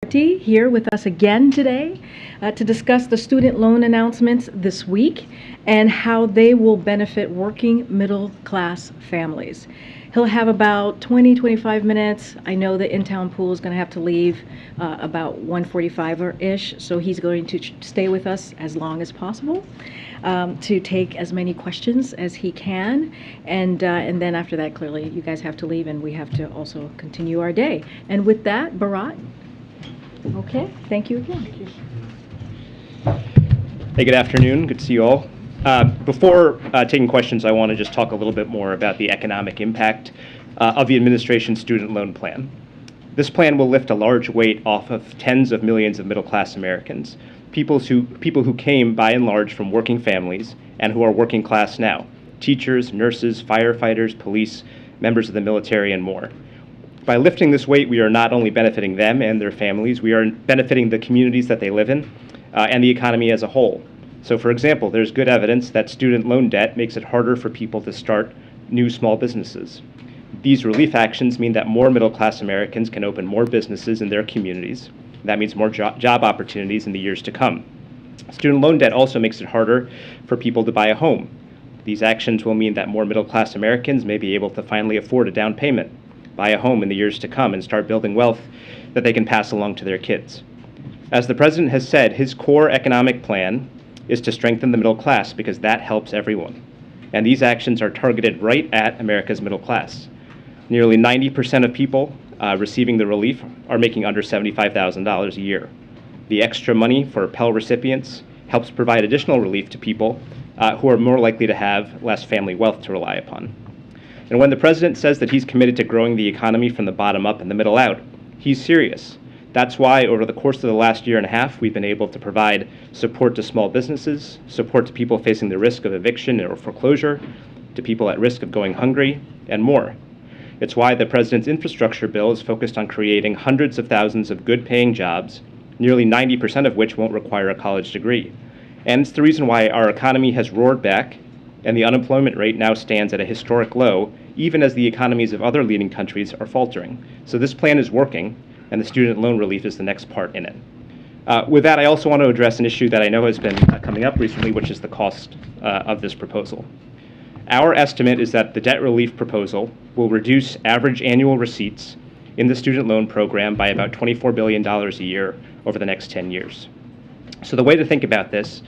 Moretti here with us again today to discuss the student loan announcements this week and how they will benefit working middle-class families. He'll have about 25 minutes. I know the in-town pool is going to have to leave about 1:45-ish, so he's going to stay with us as long as possible to take as many questions as he can. And then after that, clearly, you guys have to leave, and we have to also continue our day. And with that, Bharat, okay, thank you again. Thank you. Hey, good afternoon. Good to see you all. Before taking questions, I want to just talk a little bit more about the economic impact of the administration's student loan plan. This plan will lift a large weight off of tens of millions of middle-class Americans, people who came by and large from working families and who are working class now, teachers, nurses, firefighters, police, members of the military, and more. By lifting this weight, we are not only benefiting them and their families, we are benefiting the communities that they live in and the economy as a whole. So, for example, there's good evidence that student loan debt makes it harder for people to start new small businesses. These relief actions mean that more middle-class Americans can open more businesses in their communities. That means more job opportunities in the years to come. Student loan debt also makes it harder for people to buy a home. These actions will mean that more middle-class Americans may be able to finally afford a down payment, buy a home in the years to come, and start building wealth that they can pass along to their kids. As the president has said, his core economic plan is to strengthen the middle class because that helps everyone. And these actions are targeted right at America's middle class. Nearly 90% of people receiving the relief are making under $75,000 a year. The extra money for Pell recipients helps provide additional relief to people who are more likely to have less family wealth to rely upon. And when the president says that he's committed to growing the economy from the bottom up and the middle out, he's serious. That's why over the course of the last year and a half, we've been able to provide support to small businesses, support to people facing the risk of eviction or foreclosure, to people at risk of going hungry, and more. It's why the president's infrastructure bill is focused on creating hundreds of thousands of good-paying jobs, nearly 90% of which won't require a college degree. And it's the reason why our economy has roared back, and the unemployment rate now stands at a historic low, even as the economies of other leading countries are faltering. So this plan is working, and the student loan relief is the next part in it. With that, I also want to address an issue that I know has been coming up recently, which is the cost of this proposal. Our estimate is that the debt relief proposal will reduce average annual receipts in the student loan program by about $24 billion a year over the next 10 years. So the way to think about this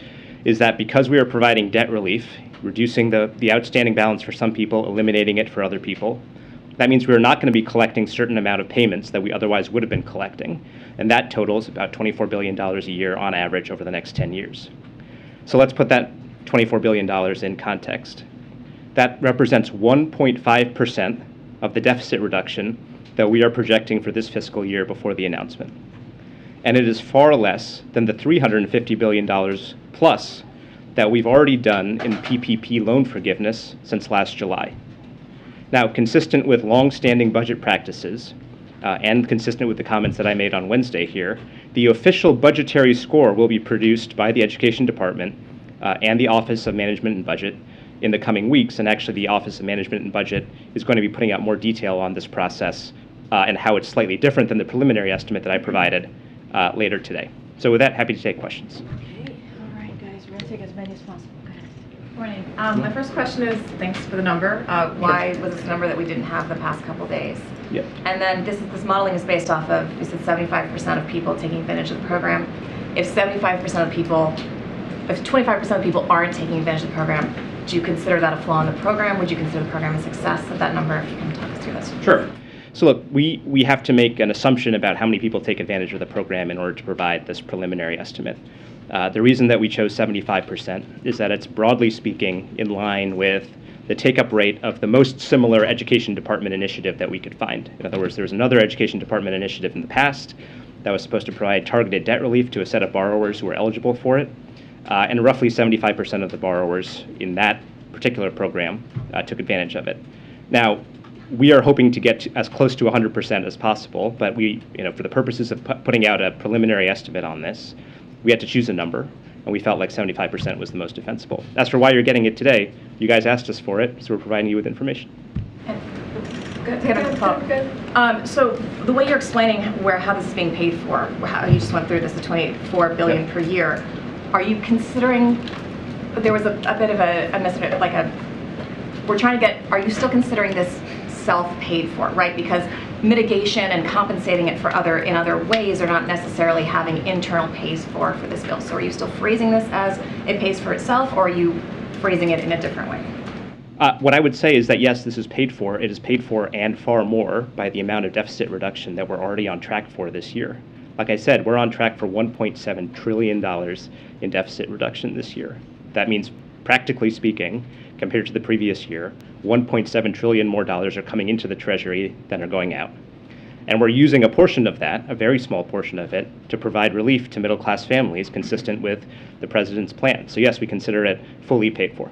is that because we are providing debt relief, reducing the outstanding balance for some people, eliminating it for other people, that means we're not going to be collecting a certain amount of payments that we otherwise would have been collecting, and that totals about $24 billion a year on average over the next 10 years. So let's put that $24 billion in context. That represents 1.5% of the deficit reduction that we are projecting for this fiscal year before the announcement. And it is far less than the $350 billion plus that we've already done in PPP loan forgiveness since last July. Now, consistent with long-standing budget practices and consistent with the comments that I made on Wednesday here, the official budgetary score will be produced by the Education Department and the Office of Management and Budget in the coming weeks, and actually the Office of Management and Budget is going to be putting out more detail on this process and how it's slightly different than the preliminary estimate that I provided later today. So with that, happy to take questions. Okay, all right, guys, we're going to take as many as possible. Morning. My first question is, thanks for the number. Why was this a number that we didn't have the past couple days? Yep. And then this modeling is based off of, you said 75% of people taking advantage of the program. If 25% of people aren't taking advantage of the program, do you consider that a flaw in the program? Would you consider the program a success of that number? If you can talk us through this. Sure. So look, we have to make an assumption about how many people take advantage of the program in order to provide this preliminary estimate. The reason that we chose 75% is that it's, broadly speaking, in line with the take-up rate of the most similar education department initiative that we could find. In other words, there was another education department initiative in the past that was supposed to provide targeted debt relief to a set of borrowers who were eligible for it, and roughly 75% of the borrowers in that particular program took advantage of it. Now, we are hoping to get as close to 100% as possible, but for the purposes of putting out a preliminary estimate on this, we had to choose a number, and we felt like 75% was the most defensible. As for why you're getting it today, you guys asked us for it, so we're providing you with information. Good. So the way you're explaining how this is being paid for, how you just went through this, the $24 billion per year, are you considering? There was a bit of we're trying to get. Are you still considering this self-paid for, right? Because mitigation and compensating it in other ways are not necessarily having internal pays for this bill. So are you still phrasing this as it pays for itself, or are you phrasing it in a different way? What I would say is that yes, this is paid for. It is paid for and far more by the amount of deficit reduction that we're already on track for this year. Like I said, we're on track for $1.7 trillion in deficit reduction this year. That means, practically speaking, compared to the previous year, $1.7 trillion more dollars are coming into the Treasury than are going out. And we're using a portion of that, a very small portion of it, to provide relief to middle-class families consistent with the president's plan. So yes, we consider it fully paid for.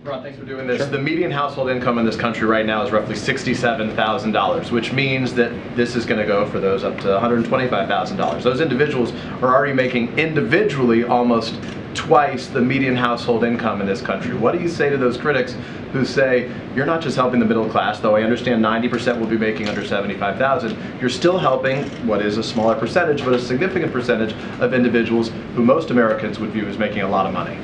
Ron, thanks for doing this. Sure. The median household income in this country right now is roughly $67,000, which means that this is going to go for those up to $125,000. Those individuals are already making individually almost twice the median household income in this country. What do you say to those critics who say, you're not just helping the middle class, though I understand 90% will be making under $75,000, you're still helping what is a smaller percentage, but a significant percentage of individuals who most Americans would view as making a lot of money?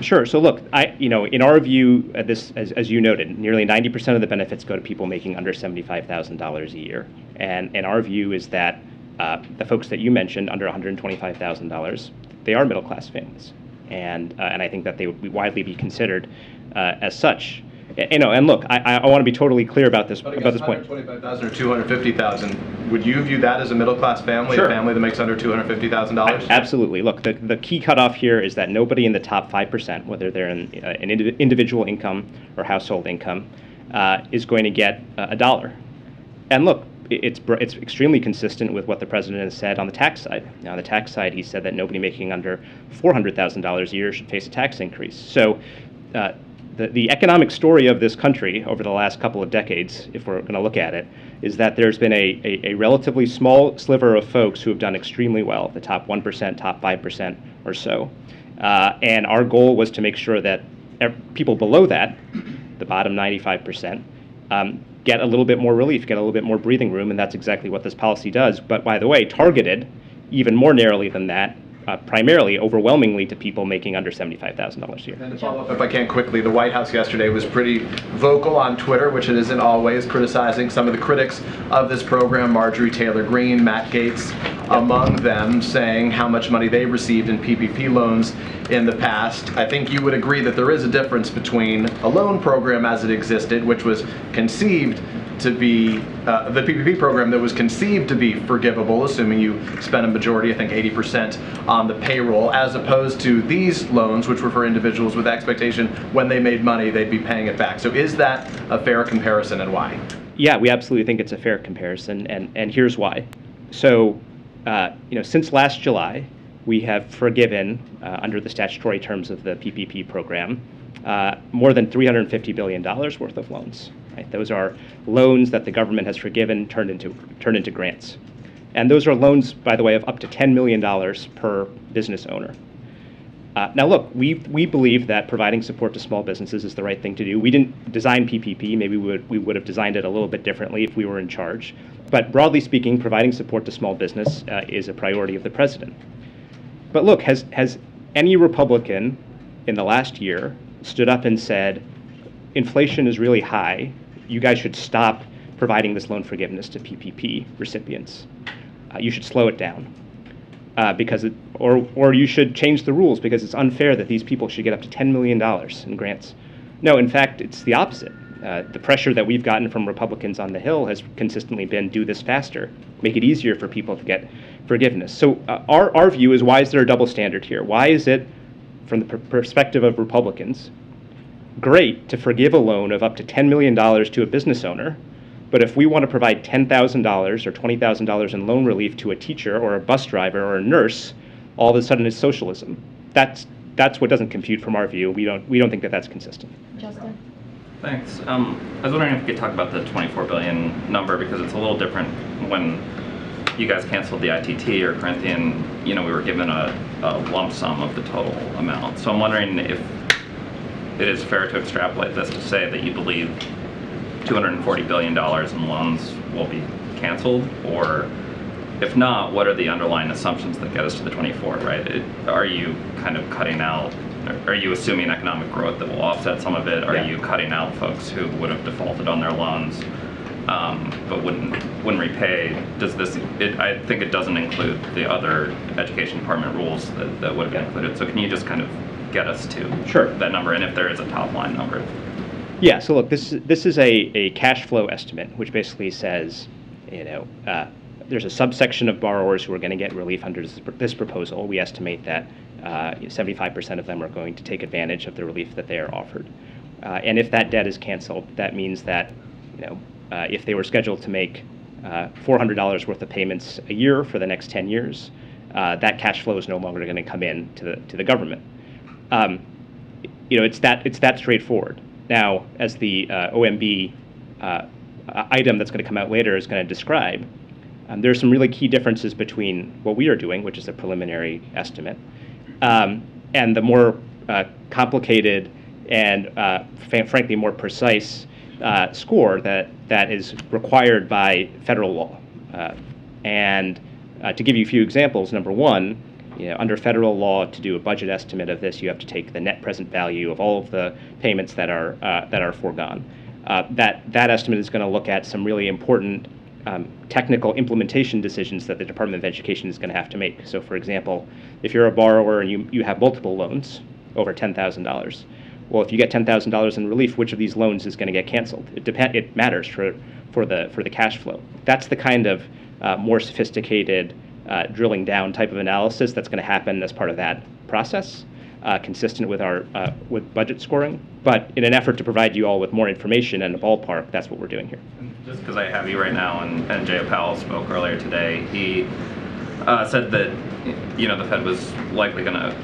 Sure. So look, in our view, as you noted, nearly 90% of the benefits go to people making under $75,000 a year. And our view is that the folks that you mentioned, under $125,000, they are middle-class families. And I think that they would widely be considered as such. And look, I want to be totally clear about this point. $125,000 or $250,000, would you view that as a middle-class family, Sure. A family that makes under $250,000? Absolutely. Look, the key cutoff here is that nobody in the top 5%, whether they're in an individual income or household income, is going to get a dollar. And look, it's extremely consistent with what the president has said on the tax side. Now, on the tax side, he said that nobody making under $400,000 a year should face a tax increase. So the economic story of this country over the last couple of decades, if we're going to look at it, is that there's been a relatively small sliver of folks who have done extremely well, the top 1%, top 5% or so. And our goal was to make sure that people below that, the bottom 95%, get a little bit more relief, get a little bit more breathing room, and that's exactly what this policy does. But by the way, targeted even more narrowly than that, primarily, overwhelmingly, to people making under $75,000 a year. And to follow up, if I can quickly, the White House yesterday was pretty vocal on Twitter, which it isn't always, criticizing some of the critics of this program, Marjorie Taylor Greene, Matt Gaetz, among them, saying how much money they received in PPP loans in the past. I think you would agree that there is a difference between a loan program as it existed, which was conceived to be the PPP program that was conceived to be forgivable, assuming you spent a majority, I think 80%, on the payroll, as opposed to these loans, which were for individuals with expectation when they made money, they'd be paying it back. So is that a fair comparison, and why? Yeah, we absolutely think it's a fair comparison, and here's why. So, since last July, we have forgiven, under the statutory terms of the PPP program, more than $350 billion worth of loans. Right? Those are loans that the government has forgiven, turned into grants. And those are loans, by the way, of up to $10 million per business owner. Now look, we believe that providing support to small businesses is the right thing to do. We didn't design PPP. Maybe we would have designed it a little bit differently if we were in charge. But broadly speaking, providing support to small business is a priority of the president. But look, has any Republican in the last year stood up and said, inflation is really high, you guys should stop providing this loan forgiveness to PPP recipients. You should slow it down. Or you should change the rules because it's unfair that these people should get up to $10 million in grants. No, in fact, it's the opposite. The pressure that we've gotten from Republicans on the Hill has consistently been do this faster, make it easier for people to get forgiveness. So our view is, why is there a double standard here? Why is it, from the perspective of Republicans, great to forgive a loan of up to $10 million to a business owner, but if we want to provide $10,000 or $20,000 in loan relief to a teacher or a bus driver or a nurse, all of a sudden it's socialism? That's what doesn't compute from our view. We don't think that that's consistent. Justin? Thanks. I was wondering if you could talk about the $24 billion number, because it's a little different when you guys canceled the ITT or Corinthian. We were given a lump sum of the total amount. So I'm wondering if it is fair to extrapolate this to say that you believe $240 billion in loans will be canceled? Or if not, what are the underlying assumptions that get us to the 24, right? Are you kind of cutting out, are you assuming economic growth that will offset some of it? Are you cutting out folks who would have defaulted on their loans but wouldn't repay? I think it doesn't include the other education department rules that would have been included. So can you just kind of get us to that number, and if there is a top line number? Yeah, so look, this is a cash flow estimate, which basically says, there's a subsection of borrowers who are going to get relief under this proposal. We estimate that 75% of them are going to take advantage of the relief that they are offered. And if that debt is canceled, that means that if they were scheduled to make $400 worth of payments a year for the next 10 years, that cash flow is no longer going to come in to the government. It's that straightforward. Now, as the OMB item that's going to come out later is going to describe, there are some really key differences between what we are doing, which is a preliminary estimate, and the more complicated and frankly more precise score that is required by federal law. And to give you a few examples, number one, under federal law, to do a budget estimate of this, you have to take the net present value of all of the payments that are foregone. That estimate is going to look at some really important technical implementation decisions that the Department of Education is going to have to make. So, for example, if you're a borrower and you have multiple loans over $10,000, well, if you get $10,000 in relief, which of these loans is going to get canceled? It matters for the cash flow. That's the kind of more sophisticated drilling down type of analysis that's going to happen as part of that process, consistent with our with budget scoring. But in an effort to provide you all with more information and a ballpark, that's what we're doing here. Just because I have you right now, and Jay Powell spoke earlier today, he said that the Fed was likely going to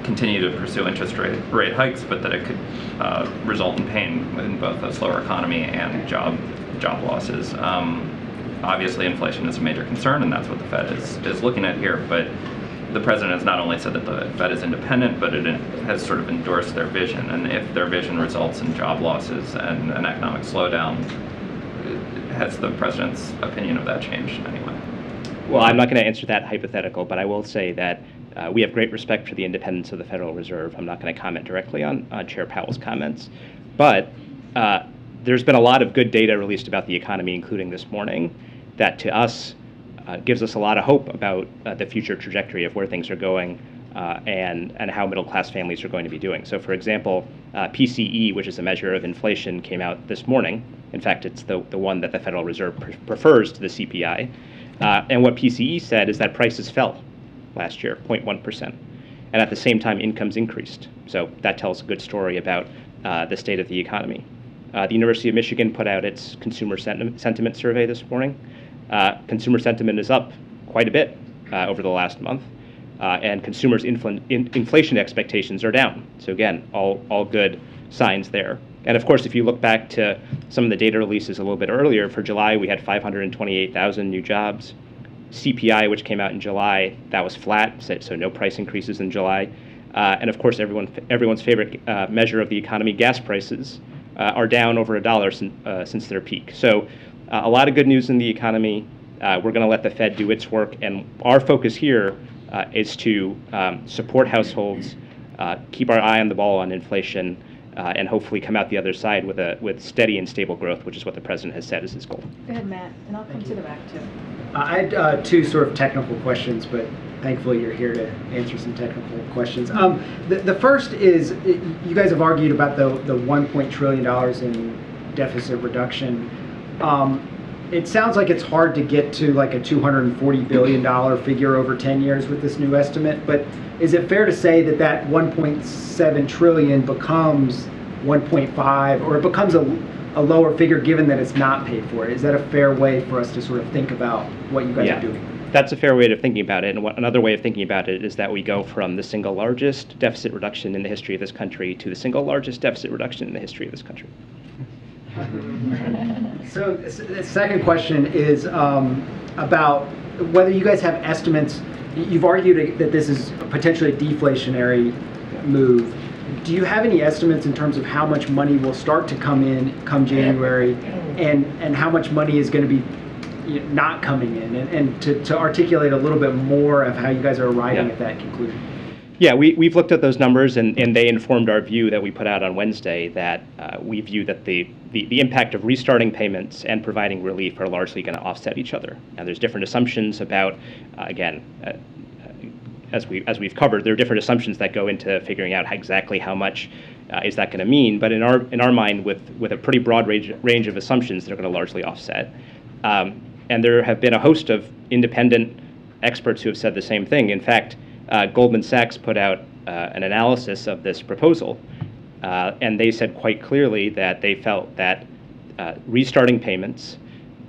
continue to pursue interest rate hikes, but that it could result in pain in both a slower economy and job losses. Obviously, inflation is a major concern, and that's what the Fed is looking at here. But the president has not only said that the Fed is independent, but it has sort of endorsed their vision. And if their vision results in job losses and an economic slowdown, has the president's opinion of that changed in any way? Well, I'm not going to answer that hypothetical, but I will say that we have great respect for the independence of the Federal Reserve. I'm not going to comment directly on Chair Powell's comments, but there's been a lot of good data released about the economy, including this morning, that to us gives us a lot of hope about the future trajectory of where things are going and how middle-class families are going to be doing. So, for example, PCE, which is a measure of inflation, came out this morning. In fact, it's the one that the Federal Reserve prefers to the CPI. And what PCE said is that prices fell last year, 0.1%. And at the same time, incomes increased. So that tells a good story about the state of the economy. The University of Michigan put out its consumer sentiment survey this morning. Consumer sentiment is up quite a bit over the last month. And consumers' inflation expectations are down. So again, all good signs there. And of course, if you look back to some of the data releases a little bit earlier, for July we had 528,000 new jobs. CPI, which came out in July, that was flat, so no price increases in July. And of course, everyone's favorite measure of the economy, gas prices, are down over $1 since their peak. So a lot of good news in the economy. We're going to let the Fed do its work, and our focus here is to support households, keep our eye on the ball on inflation, and hopefully come out the other side with steady and stable growth, which is what the president has said is his goal. Go ahead, Matt, and I'll come to the back too. I had two sort of technical questions, but thankfully you're here to answer some technical questions. The first is, you guys have argued about the $1 trillion in deficit reduction. It sounds like it's hard to get to like a $240 billion figure over 10 years with this new estimate, but is it fair to say that 1.7 trillion becomes 1.5, or it becomes a lower figure given that it's not paid for? Is that a fair way for us to sort of think about what you guys are doing? That's a fair way of thinking about it. And another way of thinking about it is that we go from the single largest deficit reduction in the history of this country to the single largest deficit reduction in the history of this country. So the second question is about whether you guys have estimates. You've argued that this is potentially a deflationary move. Do you have any estimates in terms of how much money will start to come in come January, and how much money is going to be not coming in, and to articulate a little bit more of how you guys are arriving at that conclusion? Yeah, we've looked at those numbers, and they informed our view that we put out on Wednesday, that we view that the impact of restarting payments and providing relief are largely going to offset each other. Now, there's different assumptions about, as we've covered, there are different assumptions that go into figuring out exactly how much is that going to mean. But in our mind, with a pretty broad range of assumptions, they're going to largely offset. And there have been a host of independent experts who have said the same thing. In fact, Goldman Sachs put out an analysis of this proposal, and they said quite clearly that they felt that restarting payments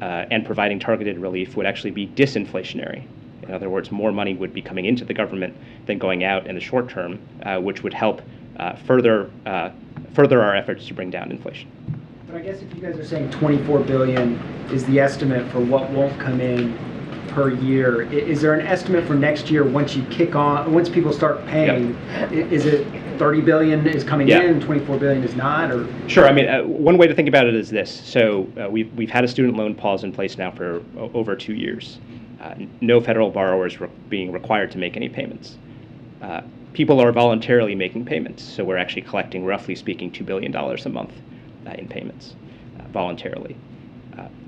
and providing targeted relief would actually be disinflationary. In other words, more money would be coming into the government than going out in the short term, which would help further our efforts to bring down inflation. But I guess if you guys are saying $24 billion is the estimate for what won't come in per year, is there an estimate for next year once people start paying? Is it 30 billion is coming in, 24 billion is not, or? Sure. I mean, one way to think about it is this. So we've had a student loan pause in place now for over 2 years. No federal borrowers being required to make any payments. People are voluntarily making payments, so we're actually collecting, roughly speaking, $2 billion a month in payments voluntarily.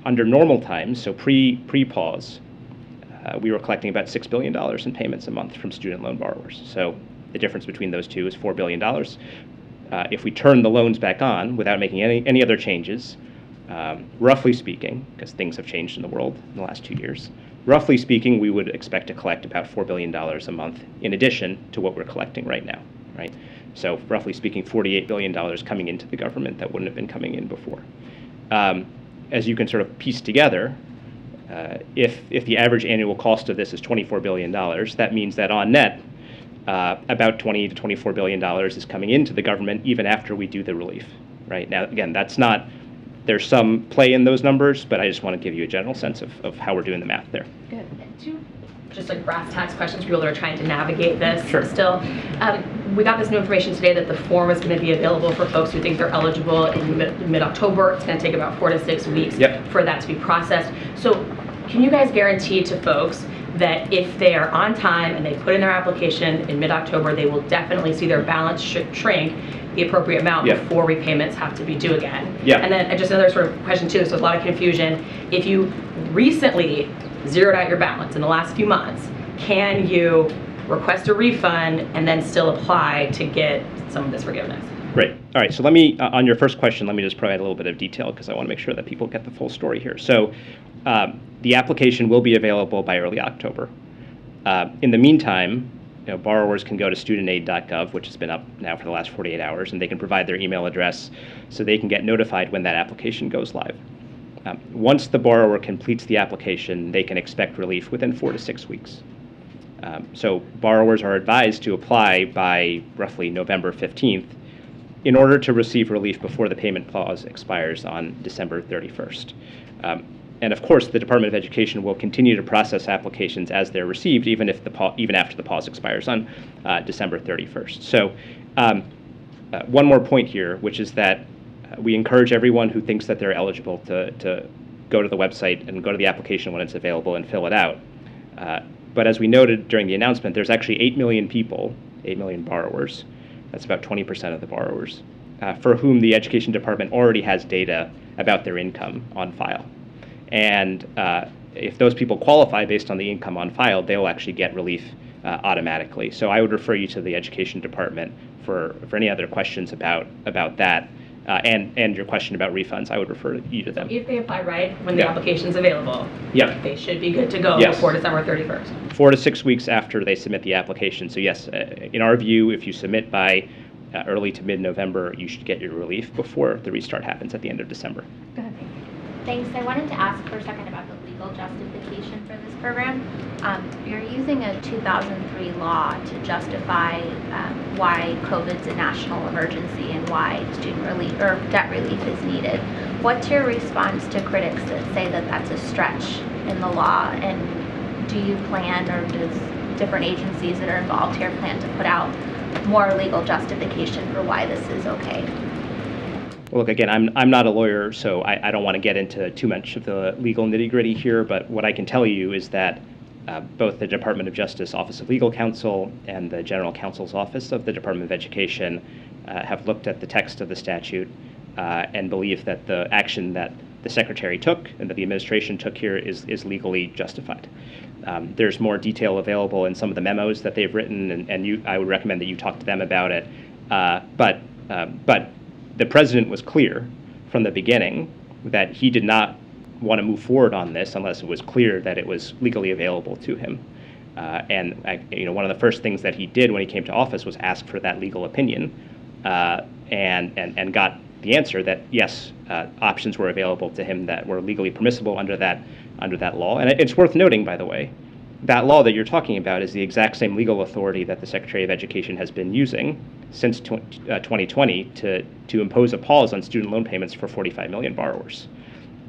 Under normal times, so pre-pause, we were collecting about $6 billion in payments a month from student loan borrowers. So the difference between those two is $4 billion. If we turn the loans back on without making any other changes, roughly speaking, because things have changed in the world in the last 2 years, roughly speaking, we would expect to collect about $4 billion a month in addition to what we're collecting right now, right? So roughly speaking, $48 billion coming into the government that wouldn't have been coming in before. As you can sort of piece together, if the average annual cost of this is $24 billion, that means that on net, about $20 to $24 billion is coming into the government even after we do the relief, right? Now, again, there's some play in those numbers, but I just want to give you a general sense of how we're doing the math there. Good. Two just like brass tacks questions for people that are trying to navigate this still. We got this new information today that the form is going to be available for folks who think they're eligible in mid-October. It's going to take about 4 to 6 weeks for that to be processed. So can you guys guarantee to folks that if they are on time and they put in their application in mid-October, they will definitely see their balance shrink the appropriate amount before repayments have to be due again? And then just another sort of question too, so there's a lot of confusion. If you recently zeroed out your balance in the last few months, can you request a refund and then still apply to get some of this forgiveness? Great. All right. So let me, on your first question, let me just provide a little bit of detail because I want to make sure that people get the full story here. So the application will be available by early October. In the meantime, borrowers can go to studentaid.gov, which has been up now for the last 48 hours, and they can provide their email address so they can get notified when that application goes live. Once the borrower completes the application, they can expect relief within 4 to 6 weeks. So borrowers are advised to apply by roughly November 15th in order to receive relief before the payment pause expires on December 31st. And of course, the Department of Education will continue to process applications as they're received, even after the pause expires on December 31st. So one more point here, which is that we encourage everyone who thinks that they're eligible to go to the website and go to the application when it's available and fill it out. But as we noted during the announcement, there's actually 8 million people, 8 million borrowers, that's about 20% of the borrowers, for whom the Education Department already has data about their income on file. And if those people qualify based on the income on file, they'll actually get relief automatically. So I would refer you to the Education Department for any other questions about that. And your question about refunds, I would refer you to them. If they apply right when the application's available, they should be good to go before December 31st. 4 to 6 weeks after they submit the application. So yes, in our view, if you submit by early to mid-November, you should get your relief before the restart happens at the end of December. Go ahead. Thanks. I wanted to ask for a second about the legal justification for this program. You're using a 2003 law to justify why COVID's a national emergency and why student relief or debt relief is needed. What's your response to critics that say that that's a stretch in the law? And do you plan, or does different agencies that are involved here plan to put out more legal justification for why this is okay? Well, look, again, I'm not a lawyer, so I don't want to get into too much of the legal nitty-gritty here, but what I can tell you is that both the Department of Justice Office of Legal Counsel and the General Counsel's Office of the Department of Education have looked at the text of the statute and believe that the action that the Secretary took and that the administration took here is legally justified. There's more detail available in some of the memos that they've written, and I would recommend that you talk to them about it. But the president was clear from the beginning that he did not want to move forward on this unless it was clear that it was legally available to him. One of the first things that he did when he came to office was ask for that legal opinion, and got the answer that yes, options were available to him that were legally permissible under that law. And it's worth noting, by the way, that law that you're talking about is the exact same legal authority that the Secretary of Education has been using since 2020 to impose a pause on student loan payments for 45 million borrowers.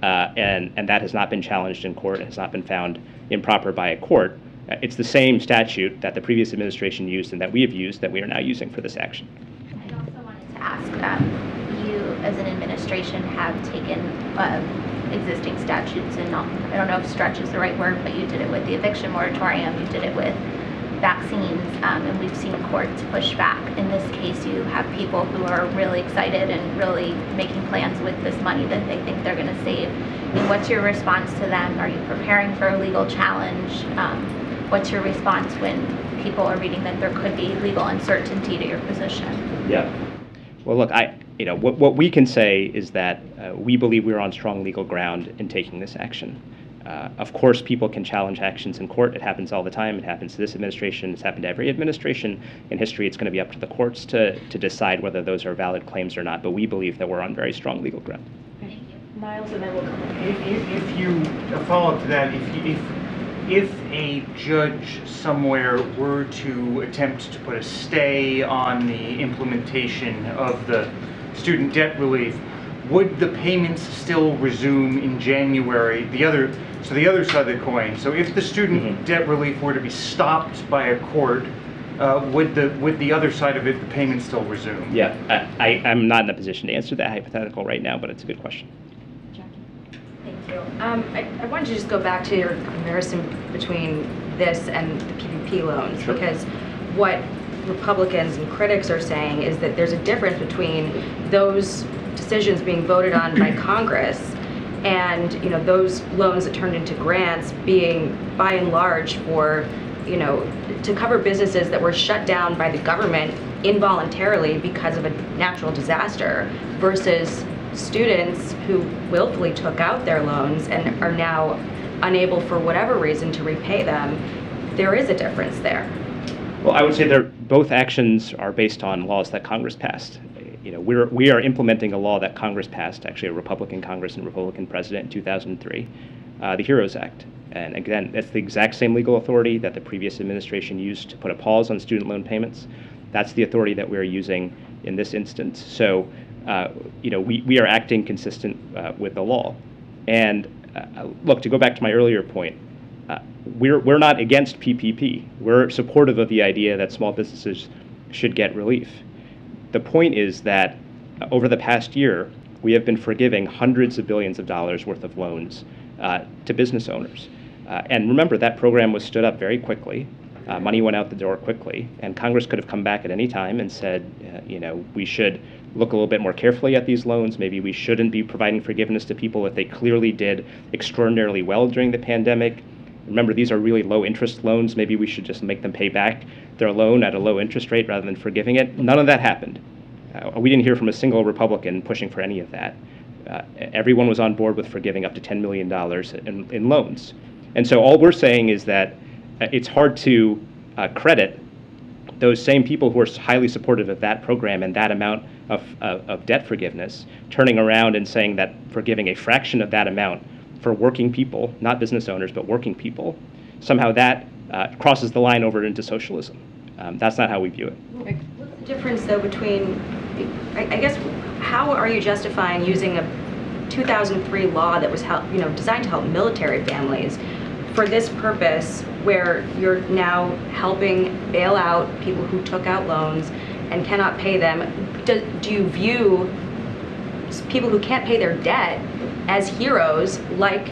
And that has not been challenged in court. It has not been found improper by a court. It's the same statute that the previous administration used and that we have used that we are now using for this action. I also wanted to ask, you as an administration have taken existing statutes, and I don't know if stretch is the right word, but you did it with the eviction moratorium, you did it with vaccines, and we've seen courts push back. In this case, you have people who are really excited and really making plans with this money that they think they're going to save. And what's your response to them? Are you preparing for a legal challenge? What's your response when people are reading that there could be legal uncertainty to your position? Yeah. Well, look, what we can say is that we believe we're on strong legal ground in taking this action. Of course, people can challenge actions in court. It happens all the time. It happens to this administration. It's happened to every administration in history. It's going to be up to the courts to decide whether those are valid claims or not. But we believe that we're on very strong legal ground. Thank you. Niles, and then we'll come If you a follow-up to that, if a judge somewhere were to attempt to put a stay on the implementation of the student debt relief, would the payments still resume in January? The other side of the coin. So if the student debt relief were to be stopped by a court, would the other side of it, the payments still resume? Yeah, I'm not in a position to answer that hypothetical right now, but it's a good question. Thank you. I wanted to just go back to your comparison between this and the PPP loans, Sure. because what Republicans and critics are saying is that there's a difference between those decisions being voted on by Congress and those loans that turned into grants being by and large for to cover businesses that were shut down by the government involuntarily because of a natural disaster versus students who willfully took out their loans and are now unable for whatever reason to repay them. There is a difference there. Well, I would say both actions are based on laws that Congress passed. We are implementing a law that Congress passed, actually a Republican Congress and Republican president in 2003, the HEROES Act. And again, that's the exact same legal authority that the previous administration used to put a pause on student loan payments. That's the authority that we're using in this instance. So, we are acting consistent with the law. And look, to go back to my earlier point, we're not against PPP. We're supportive of the idea that small businesses should get relief. The point is that over the past year, we have been forgiving hundreds of billions of dollars worth of loans to business owners. And remember, that program was stood up very quickly. Money went out the door quickly, and Congress could have come back at any time and said, we should look a little bit more carefully at these loans. Maybe we shouldn't be providing forgiveness to people if they clearly did extraordinarily well during the pandemic. Remember, these are really low interest loans. Maybe we should just make them pay back their loan at a low interest rate rather than forgiving it. None of that happened. We didn't hear from a single Republican pushing for any of that. Everyone was on board with forgiving up to $10 million in loans. And so all we're saying is that it's hard to credit those same people who are highly supportive of that program and that amount of debt forgiveness, turning around and saying that forgiving a fraction of that amount for working people, not business owners, but working people, somehow that crosses the line over into socialism. That's not how we view it. What's the difference, though, between, I guess, how are you justifying using a 2003 law that was designed to help military families for this purpose, where you're now helping bail out people who took out loans and cannot pay them, do you view people who can't pay their debt as heroes, like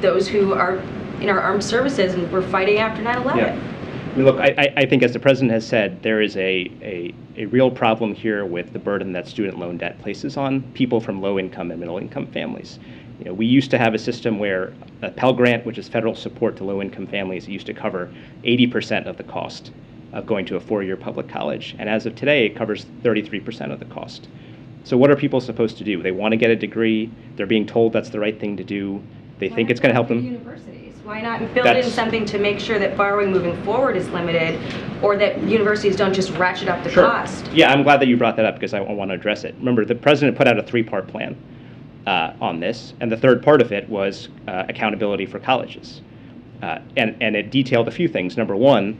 those who are in our armed services and were fighting after 9/11? Yeah. I mean, look, I think as the president has said, there is a real problem here with the burden that student loan debt places on people from low-income and middle-income families. You know, we used to have a system where a Pell Grant, which is federal support to low-income families, used to cover 80% of the cost of going to a four-year public college. And as of today, it covers 33% of the cost. So what are people supposed to do? They want to get a degree. They're being told that's the right thing to do. They think it's going to help them. Universities. Why not build in That's- something to make sure that borrowing moving forward is limited, or that universities don't just ratchet up the Sure. cost? Yeah, I'm glad that you brought that up because I want to address it. Remember, the president put out a three-part plan on this, and the third part of it was accountability for colleges. And it detailed a few things. Number one,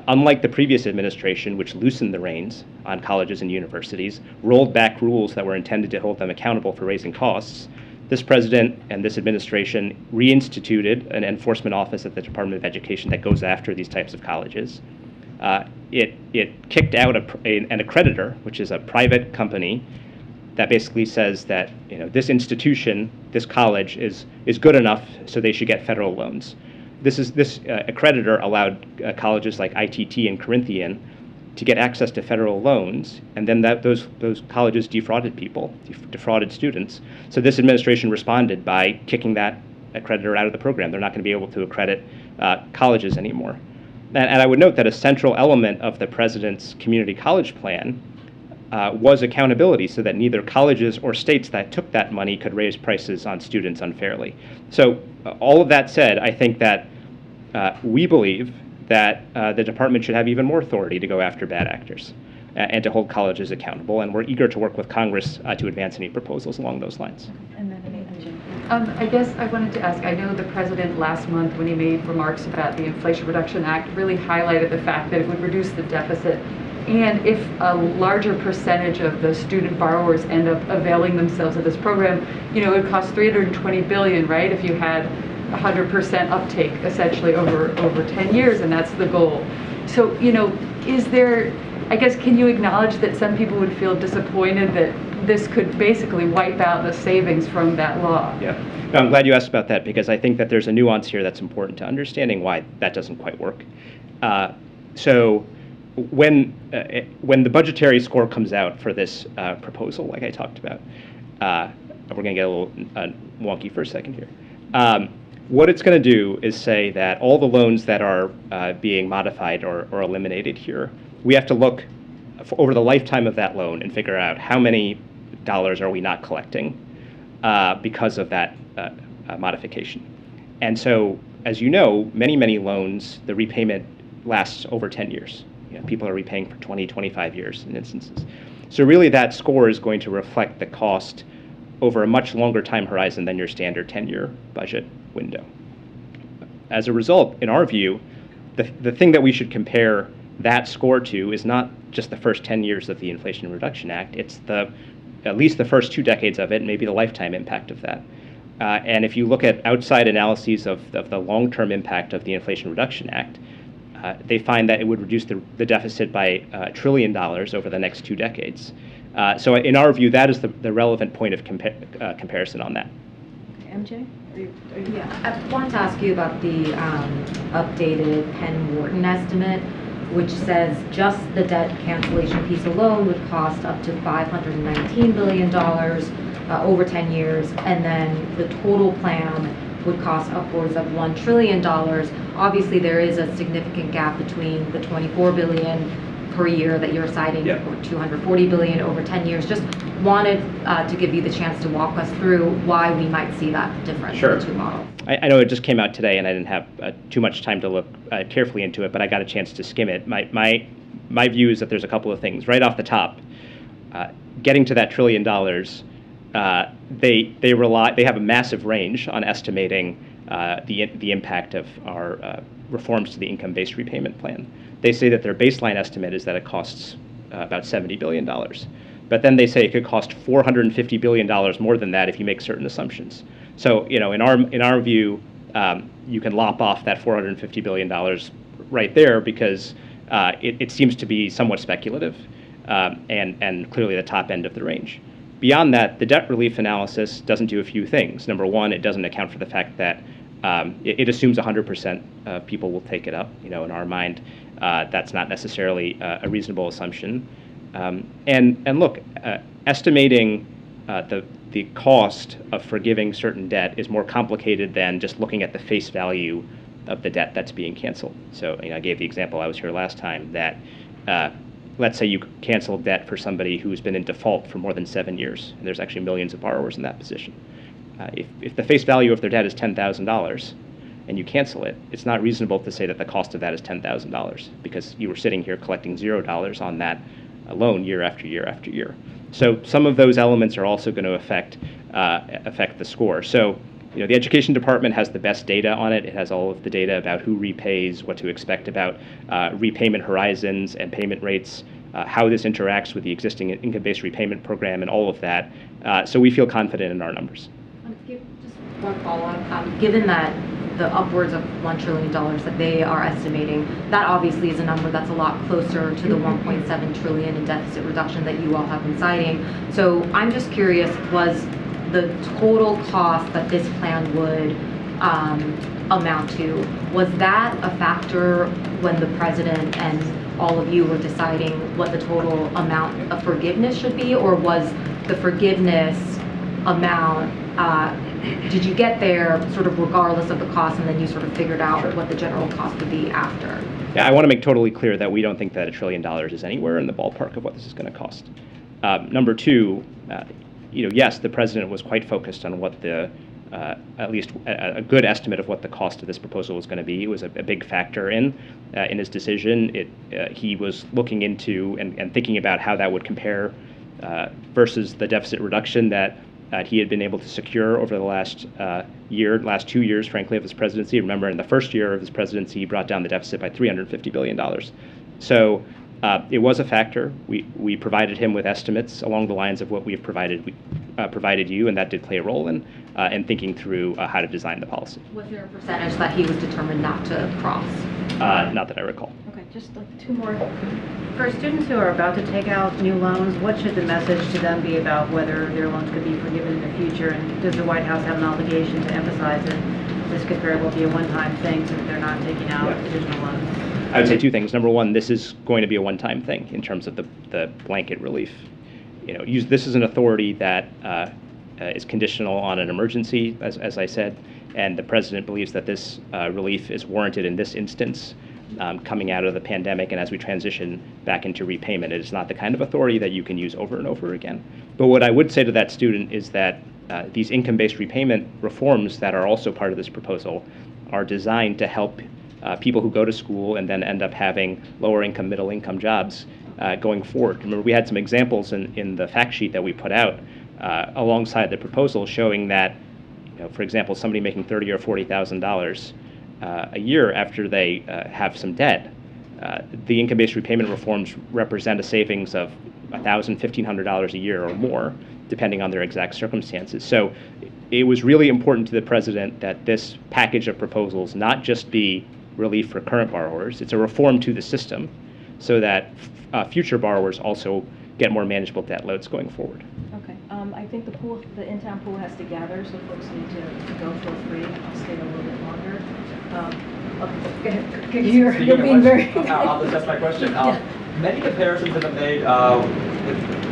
unlike the previous administration, which loosened the reins on colleges and universities, rolled back rules that were intended to hold them accountable for raising costs, this president and this administration reinstituted an enforcement office at the Department of Education that goes after these types of colleges. It kicked out an accreditor, which is a private company that basically says that, you know, this institution, this college is good enough, so they should get federal loans. This accreditor allowed colleges like ITT and Corinthian to get access to federal loans, and then those colleges defrauded people, defrauded students. So this administration responded by kicking that accreditor out of the program. They're not going to be able to accredit colleges anymore. And I would note that a central element of the president's community college plan was accountability, so that neither colleges or states that took that money could raise prices on students unfairly. So all of that said, I think that we believe that the department should have even more authority to go after bad actors and to hold colleges accountable, and we're eager to work with Congress to advance any proposals along those lines. I guess I wanted to ask, I know the president last month, when he made remarks about the Inflation Reduction Act, really highlighted the fact that it would reduce the deficit. And if a larger percentage of the student borrowers end up availing themselves of this program, you know, it would cost $320 billion, right? If you had 100% uptake essentially over 10 years, and that's the goal. So, you know, is there, I guess, can you acknowledge that some people would feel disappointed that this could basically wipe out the savings from that law? Yeah, no, I'm glad you asked about that, because I think that there's a nuance here that's important to understanding why that doesn't quite work. So when the budgetary score comes out for this proposal, like I talked about, we're going to get a little wonky for a second here. What it's going to do is say that all the loans that are being modified or eliminated here, we have to look over the lifetime of that loan and figure out how many dollars are we not collecting because of that modification. And so, as you know, many loans, the repayment lasts over 10 years. You know, people are repaying for 20, 25 years in instances. So really that score is going to reflect the cost over a much longer time horizon than your standard 10-year budget window. As a result, in our view, the thing that we should compare that score to is not just the first 10 years of the Inflation Reduction Act, it's at least the first 2 decades of it, and maybe the lifetime impact of that. And if you look at outside analyses of the long-term impact of the Inflation Reduction Act, they find that it would reduce the deficit by $1 trillion over the next 2 decades. So in our view, that is the relevant point of comparison on that. MJ? Yeah, I wanted to ask you about the updated Penn Wharton estimate, which says just the debt cancellation piece alone would cost up to $519 billion over 10 years, and then the total plan would cost upwards of $1 trillion. Obviously, there is a significant gap between the $24 billion per year that you're citing, or $240 billion over 10 years. Just wanted to give you the chance to walk us through why we might see that difference in the two models. I know it just came out today, and I didn't have too much time to look carefully into it, but I got a chance to skim it. My view is that there's a couple of things. Right off the top, getting to that $1 trillion, they have a massive range on estimating the impact of our reforms to the income-based repayment plan. They say that their baseline estimate is that it costs about $70 billion. But then they say it could cost $450 billion more than that if you make certain assumptions. So, you know, in our view, you can lop off that $450 billion right there because it seems to be somewhat speculative. and clearly the top end of the range. Beyond that, the debt relief analysis doesn't do a few things. Number one, it doesn't account for the fact that it assumes 100% of people will take it up. In our mind, that's not necessarily a reasonable assumption. And look, estimating the cost of forgiving certain debt is more complicated than just looking at the face value of the debt that's being canceled. So I gave the example, I was here last time, that let's say you cancel debt for somebody who's been in default for more than 7 years, and there's actually millions of borrowers in that position. If the face value of their debt is $10,000 and you cancel it, it's not reasonable to say that the cost of that is $10,000 because you were sitting here collecting $0 on that loan year after year after year. So some of those elements are also going to affect the score. So the education department has the best data on it. It has all of the data about who repays, what to expect about repayment horizons and payment rates, how this interacts with the existing income-based repayment program and all of that. So we feel confident in our numbers. Just one follow-up. Given that the upwards of $1 trillion that they are estimating, that obviously is a number that's a lot closer to the $1.7 trillion in deficit reduction that you all have been citing. So I'm just curious, was the total cost that this plan would amount to, was that a factor when the president and all of you were deciding what the total amount of forgiveness should be, or was the forgiveness amount, did you get there sort of regardless of the cost and then you sort of figured out what the general cost would be after? Yeah, I want to make totally clear that we don't think that $1 trillion is anywhere in the ballpark of what this is going to cost. Number two, yes, the president was quite focused on what the, at least a good estimate of what the cost of this proposal was going to be. It was a big factor in his decision. He was looking into and thinking about how that would compare versus the deficit reduction that he had been able to secure over the last 2 years, frankly, of his presidency. Remember, in the first year of his presidency, he brought down the deficit by $350 billion. So it was a factor. We provided him with estimates along the lines of what we have provided you, and that did play a role in thinking through how to design the policy. Was there a percentage that he was determined not to cross? Not that I recall. Okay, just like two more. For students who are about to take out new loans, what should the message to them be about whether their loans could be forgiven in the future? And does the White House have an obligation to emphasize that this could very well be a one-time thing so that they're not taking out additional loans? I would say two things. Number one, this is going to be a one-time thing in terms of the blanket relief. This is an authority that is conditional on an emergency, as I said, and the president believes that this relief is warranted in this instance, coming out of the pandemic and as we transition back into repayment. It is not the kind of authority that you can use over and over again. But what I would say to that student is that these income-based repayment reforms that are also part of this proposal are designed to help people who go to school and then end up having lower income, middle income jobs going forward. Remember, we had some examples in the fact sheet that we put out alongside the proposal showing that, for example, somebody making $30,000 or $40,000 a year after they have some debt, the income-based repayment reforms represent a savings of $1,000, $1,500 a year or more, depending on their exact circumstances. So it was really important to the president that this package of proposals not just be relief for current borrowers, it's a reform to the system so that future borrowers also get more manageable debt loads going forward. Okay, I think the in-town pool has to gather, so folks need to go, feel free. I'll stay a little bit longer. Okay, you're being very... I'll just ask my question. Many comparisons have been made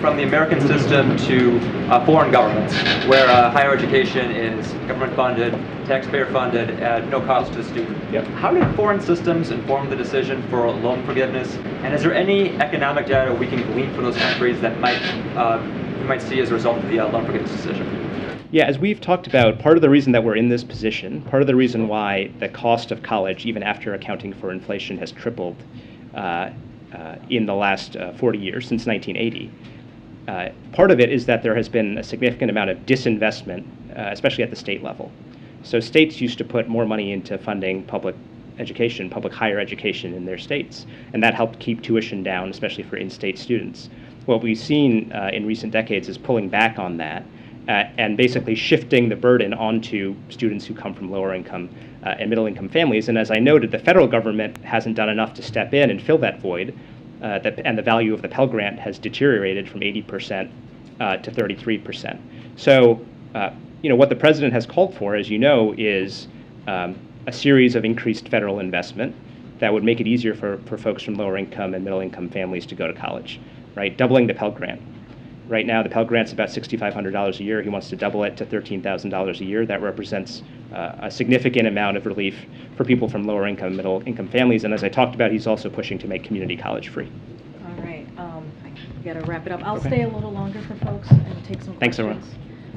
from the American system to foreign governments, where higher education is government-funded, taxpayer-funded, at no cost to the student. Yep. How did foreign systems inform the decision for loan forgiveness? And is there any economic data we can glean from those countries that we might see as a result of the loan forgiveness decision? Yeah, as we've talked about, part of the reason that we're in this position, part of the reason why the cost of college, even after accounting for inflation, has tripled in the last 40 years, since 1980, part of it is that there has been a significant amount of disinvestment, especially at the state level. So states used to put more money into funding public education, public higher education in their states, and that helped keep tuition down, especially for in-state students. What we've seen in recent decades is pulling back on that and basically shifting the burden onto students who come from lower income and middle income families. And as I noted, the federal government hasn't done enough to step in and fill that void. and the value of the Pell Grant has deteriorated from 80% to 33%. So, what the president has called for, as you know, is a series of increased federal investment that would make it easier for folks from lower income and middle income families to go to college, right? Doubling the Pell Grant. Right now, the Pell Grant's about $6,500 a year. He wants to double it to $13,000 a year. That represents a significant amount of relief for people from lower income, middle income families. And as I talked about, he's also pushing to make community college free. All right, we got to wrap it up. I'll Okay. stay a little longer for folks and take some questions. Thanks, everyone.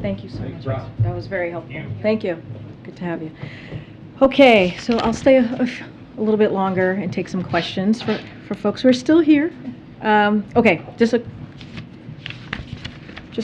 Thank you so much. That was very helpful. Thank you. Good to have you. Okay, so I'll stay a little bit longer and take some questions for folks who are still here. Okay, just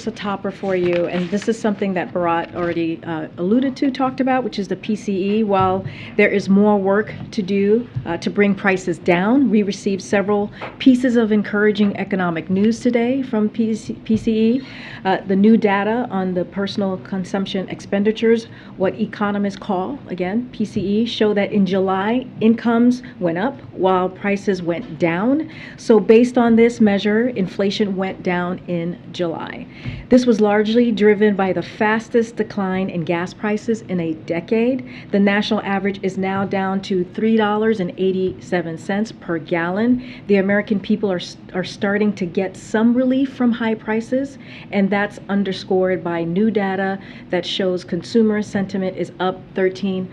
a topper for you, and this is something that Bharat already alluded to, talked about, which is the PCE. While there is more work to do to bring prices down, we received several pieces of encouraging economic news today from PCE. The new data on the personal consumption expenditures, what economists call, again, PCE, show that in July, incomes went up while prices went down. So based on this measure, inflation went down in July. This was largely driven by the fastest decline in gas prices in a decade. The national average is now down to $3.87 per gallon. The American people are starting to get some relief from high prices, and that's underscored by new data that shows consumer sentiment is up 13%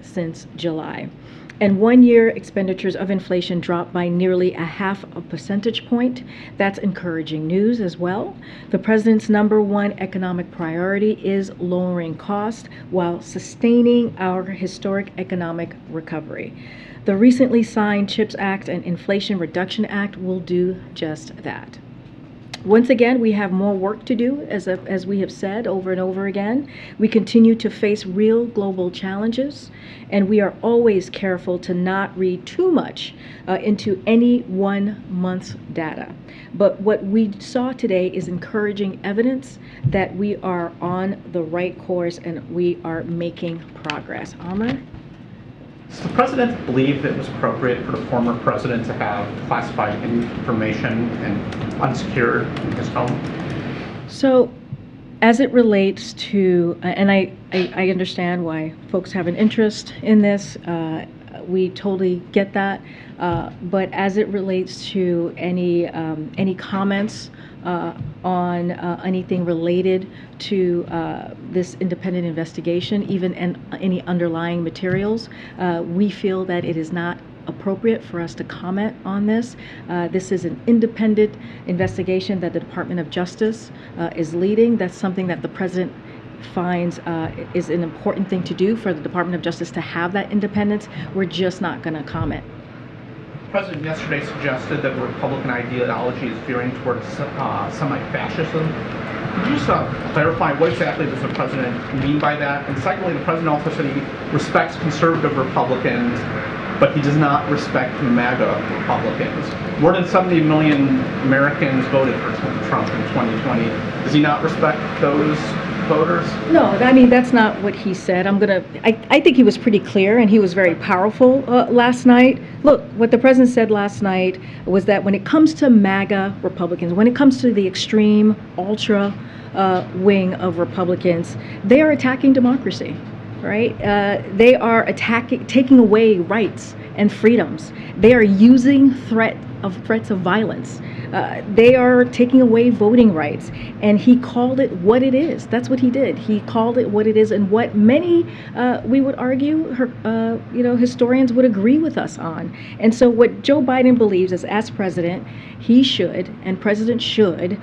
since July. And 1 year expenditures of inflation dropped by nearly a half a percentage point. That's encouraging news as well. The president's #1 economic priority is lowering costs while sustaining our historic economic recovery. The recently signed CHIPS Act and Inflation Reduction Act will do just that. Once again, we have more work to do, as we have said over and over again. We continue to face real global challenges, and we are always careful to not read too much into any 1 month's data. But what we saw today is encouraging evidence that we are on the right course and we are making progress. Amr? Does the president believe that it was appropriate for the former president to have classified information and unsecured in his home? So, as it relates to, and I understand why folks have an interest in this, we totally get that, but as it relates to any comments on anything related to this independent investigation, even any underlying materials, we feel that it is not appropriate for us to comment on this. This is an independent investigation that the Department of Justice is leading. That's something that the president finds is an important thing to do for the Department of Justice to have that independence. We're just not going to comment. The president yesterday suggested that Republican ideology is veering towards semi-fascism. Could you just clarify what exactly does the president mean by that? And secondly, the president also said he respects conservative Republicans, but he does not respect MAGA Republicans. More than 70 million Americans voted for Trump in 2020. Does he not respect those voters? No, I mean, that's not what he said. I think he was pretty clear and he was very powerful last night. Look, what the president said last night was that when it comes to MAGA Republicans, when it comes to the extreme, ultra wing of Republicans, they are attacking democracy, right? They are taking away rights and freedoms. They are using threats of violence. They are taking away voting rights, and he called it what it is. That's what he did. He called it what it is, and what many, we would argue, historians would agree with us on. And so what Joe Biden believes is, as president, he should, and president should,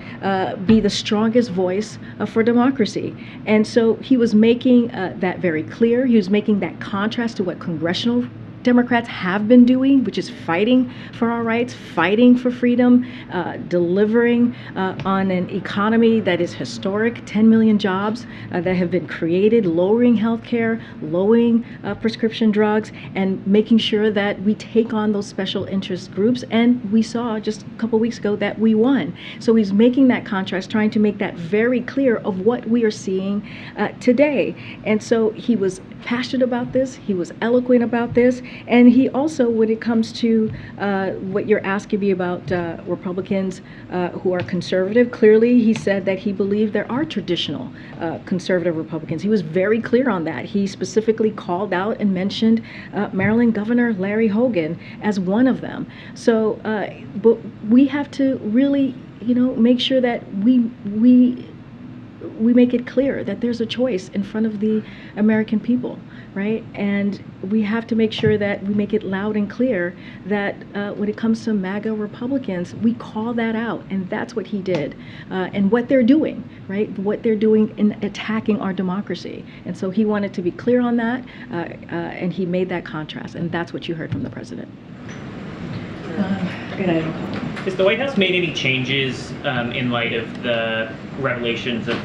be the strongest voice for democracy. And so he was making that very clear. He was making that contrast to what congressional Democrats have been doing, which is fighting for our rights, fighting for freedom, delivering on an economy that is historic, 10 million jobs that have been created, lowering healthcare, lowering prescription drugs, and making sure that we take on those special interest groups. And we saw just a couple weeks ago that we won. So he's making that contrast, trying to make that very clear of what we are seeing today. And so he was passionate about this. He was eloquent about this. And he also, when it comes to what you're asking me about Republicans who are conservative, clearly he said that he believed there are traditional conservative Republicans. He was very clear on that. He specifically called out and mentioned Maryland Governor Larry Hogan as one of them. So, but we have to really, make sure that we make it clear that there's a choice in front of the American people, right? And we have to make sure that we make it loud and clear that when it comes to MAGA Republicans, we call that out, and that's what he did, and what they're doing, right? What they're doing in attacking our democracy. And so he wanted to be clear on that, and he made that contrast, and that's what you heard from the president. Has the White House made any changes in light of the revelations of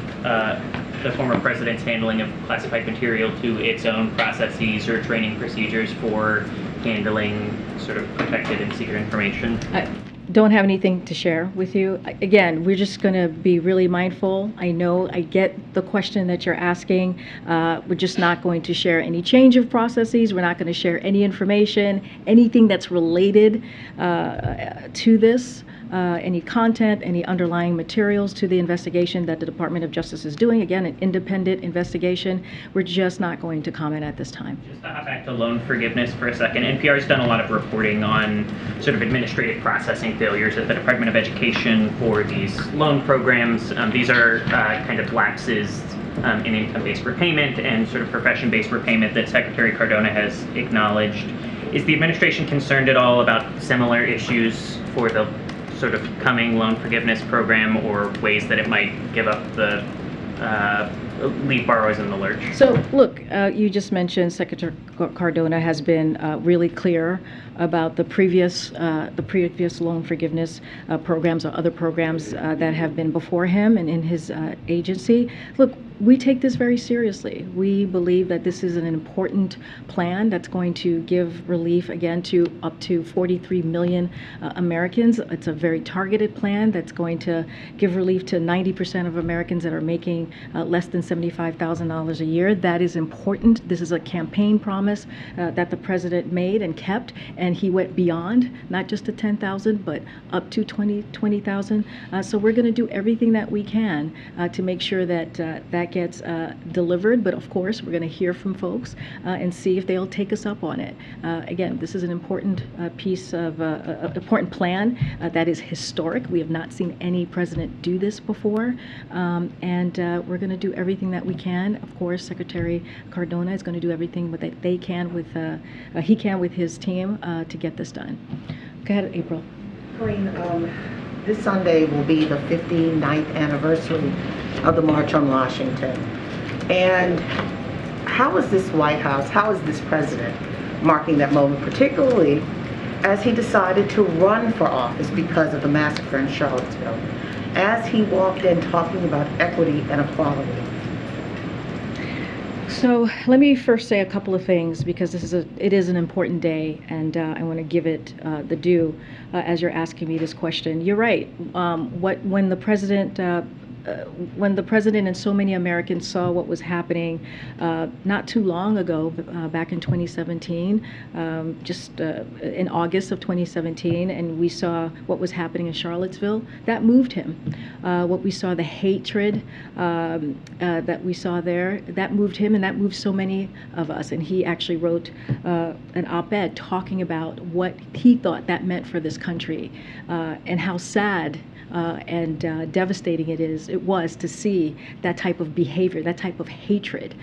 the former president's handling of classified material to its own processes or training procedures for handling sort of protected and secret information? I don't have anything to share with you. Again, we're just going to be really mindful. I know I get the question that you're asking. We're just not going to share any change of processes. We're not going to share any information, anything that's related to this. Any content, any underlying materials to the investigation that the Department of Justice is doing. Again, an independent investigation. We're just not going to comment at this time. Just to hop back to loan forgiveness for a second. NPR's done a lot of reporting on sort of administrative processing failures at the Department of Education for these loan programs. These are kind of lapses in income-based repayment and sort of profession-based repayment that Secretary Cardona has acknowledged. Is the administration concerned at all about similar issues for the sort of coming loan forgiveness program, or ways that it might give up the leave borrowers in the lurch? So look, you just mentioned Secretary Cardona has been really clear about the previous loan forgiveness programs or other programs that have been before him and in his agency. Look, we take this very seriously. We believe that this is an important plan that's going to give relief, again, to up to 43 million Americans. It's a very targeted plan that's going to give relief to 90% of Americans that are making less than $75,000 a year. That is important. This is a campaign promise that the president made and kept, and he went beyond, not just to 10,000, but up to 20,000. So we're going to do everything that we can to make sure that that gets delivered. But of course, we're going to hear from folks and see if they'll take us up on it. Again, this is an important piece of important plan that is historic. We have not seen any president do this before, and we're going to do everything that we can. Of course, Secretary Cardona is going to do everything that he can with his team to get this done. Go ahead, April. Karine, this Sunday will be the 59th anniversary of the March on Washington. And how is this White House, how is this president marking that moment, particularly as he decided to run for office because of the massacre in Charlottesville, as he walked in talking about equity and equality? So let me first say a couple of things, because it is an important day, and I want to give it the due as you're asking me this question. You're right. When the president and so many Americans saw what was happening not too long ago, back in 2017, just in August of 2017, and we saw what was happening in Charlottesville, that moved him. What we saw, the hatred that we saw there, that moved him, and that moved so many of us. And he actually wrote an op-ed talking about what he thought that meant for this country, and how sad and devastating it was to see that type of behavior, that type of hatred,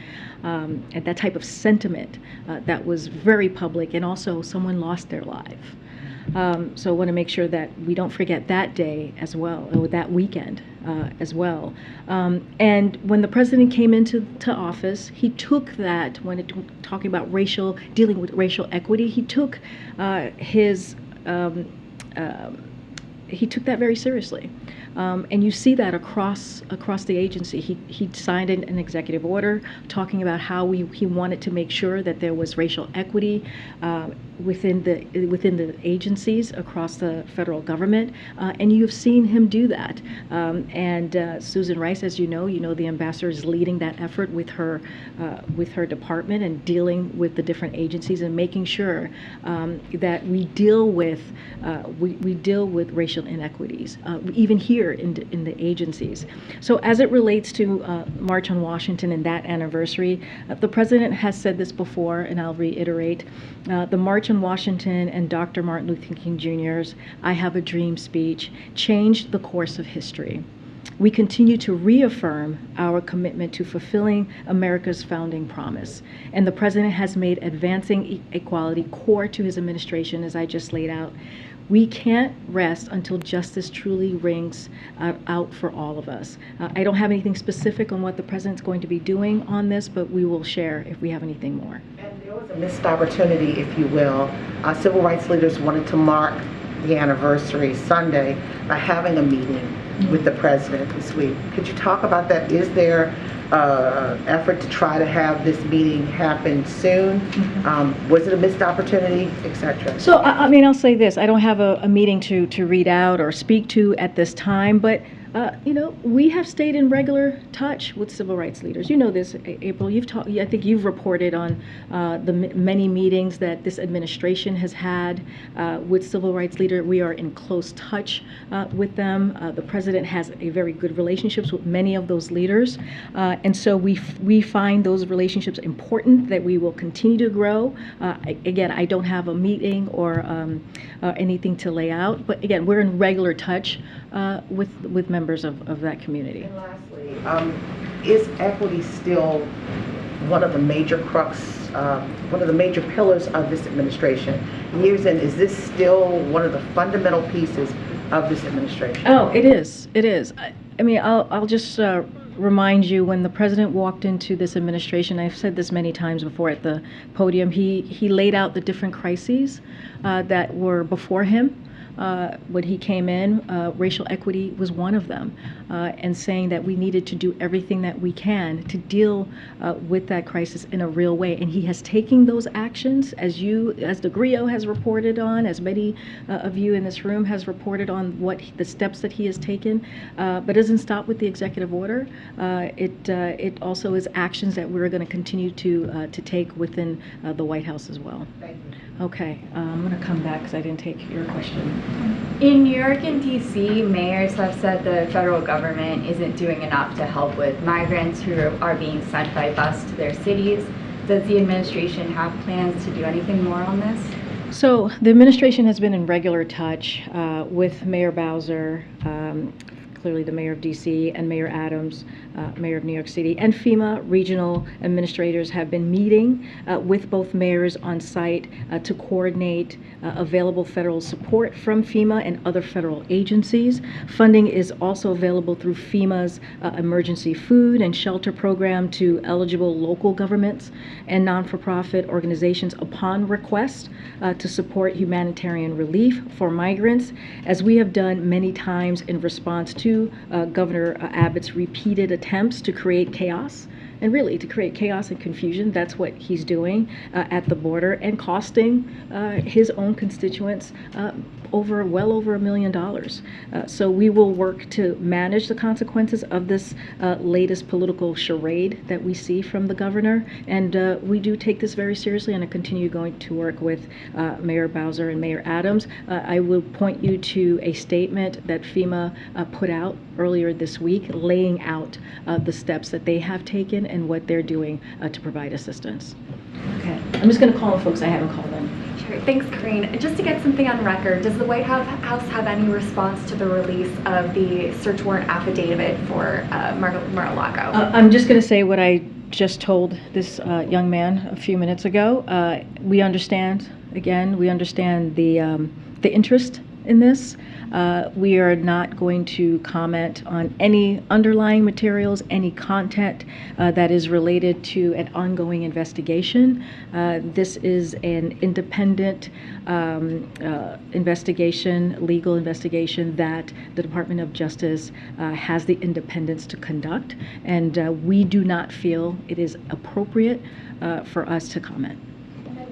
and that type of sentiment that was very public, and also someone lost their life. So I want to make sure that we don't forget that day as well, or that weekend as well. And when the president came into office, he took that, talking about dealing with racial equity, he took he took that very seriously. And you see that across the agency. He signed an executive order talking about how he wanted to make sure that there was racial equity within the agencies across the federal government, and you have seen him do that. And Susan Rice, as you know, the ambassador is leading that effort with her department and dealing with the different agencies and making sure that we deal with racial inequities, even here in the agencies. So as it relates to March on Washington and that anniversary, the president has said this before, and I'll reiterate. The March on Washington and Dr. Martin Luther King Jr.'s "I Have a Dream" speech changed the course of history. We continue to reaffirm our commitment to fulfilling America's founding promise. And the president has made advancing equality core to his administration, as I just laid out. We can't rest until justice truly rings out for all of us. I don't have anything specific on what the president's going to be doing on this, but we will share if we have anything more. And there was a missed opportunity, if you will. Civil rights leaders wanted to mark the anniversary Sunday by having a meeting with the president this week. Could you talk about that? Is there effort to try to have this meeting happen soon? Was it a missed opportunity, etc.? So, I mean, I'll say this. I don't have a meeting to read out or speak to at this time, but we have stayed in regular touch with civil rights leaders. You know this, April. I think you've reported on the many meetings that this administration has had with civil rights leaders. We are in close touch with them. The president has a very good relationships with many of those leaders, and so we find those relationships important, that we will continue to grow. Again, I don't have a meeting or anything to lay out, but again, we're in regular touch with members of that community. And lastly, is equity still one of the major one of the major pillars of this administration? Years in, is this still one of the fundamental pieces of this administration? Oh, it is. It is. I mean, I'll just remind you, when the president walked into this administration, I've said this many times before at the podium, he laid out the different crises that were before him. When he came in, racial equity was one of them, and saying that we needed to do everything that we can to deal with that crisis in a real way. And he has taken those actions, as the GRIO has reported on, as many of you in this room has reported on the steps that he has taken, but doesn't stop with the executive order. It also is actions that we're going to continue to take within the White House as well. Thank you. Okay, I'm going to come back because I didn't take your question. In New York and DC, mayors have said the federal government isn't doing enough to help with migrants who are being sent by bus to their cities. Does the administration have plans to do anything more on this? So the administration has been in regular touch with Mayor Bowser, clearly the mayor of DC, and Mayor Adams, mayor of New York City, and FEMA regional administrators have been meeting with both mayors on site to coordinate available federal support from FEMA and other federal agencies. Funding is also available through FEMA's emergency food and shelter program to eligible local governments and non-for-profit organizations upon request to support humanitarian relief for migrants, as we have done many times in response to Governor Abbott's repeated attempts to create chaos. And really, to create chaos and confusion, that's what he's doing at the border, and costing his own constituents well over $1 million. So we will work to manage the consequences of this latest political charade that we see from the governor, and we do take this very seriously, and I continue going to work with Mayor Bowser and Mayor Adams. I will point you to a statement that FEMA put out earlier this week, laying out the steps that they have taken and what they're doing to provide assistance. Okay, I'm just going to call on folks I haven't called in. Sure. Thanks, Karine. Just to get something on record, does the White House have any response to the release of the search warrant affidavit for Mar-a-Lago? I'm just going to say what I just told this young man a few minutes ago. We understand the interest in this. We are not going to comment on any underlying materials, any content that is related to an ongoing investigation. This is an independent investigation, legal investigation that the Department of Justice has the independence to conduct, and we do not feel it is appropriate for us to comment.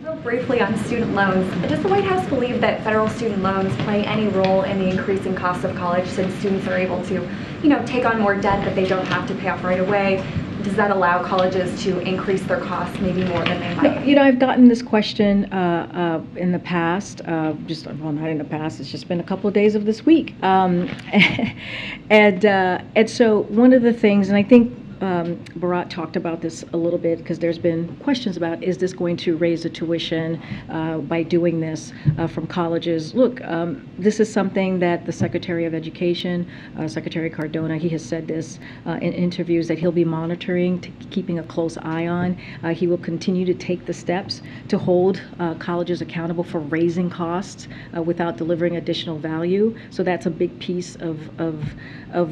Real briefly on student loans, does the White House believe that federal student loans play any role in the increasing cost of college since students are able to, take on more debt that they don't have to pay off right away? Does that allow colleges to increase their costs maybe more than they might? I've gotten this question in the past, not in the past, it's just been a couple of days of this week. And so one of the things, and I think Bharat talked about this a little bit because there's been questions about, is this going to raise the tuition by doing this from colleges? Look, this is something that the Secretary of Education, Secretary Cardona, he has said this in interviews that he'll be monitoring, keeping a close eye on. He will continue to take the steps to hold colleges accountable for raising costs without delivering additional value. So that's a big piece of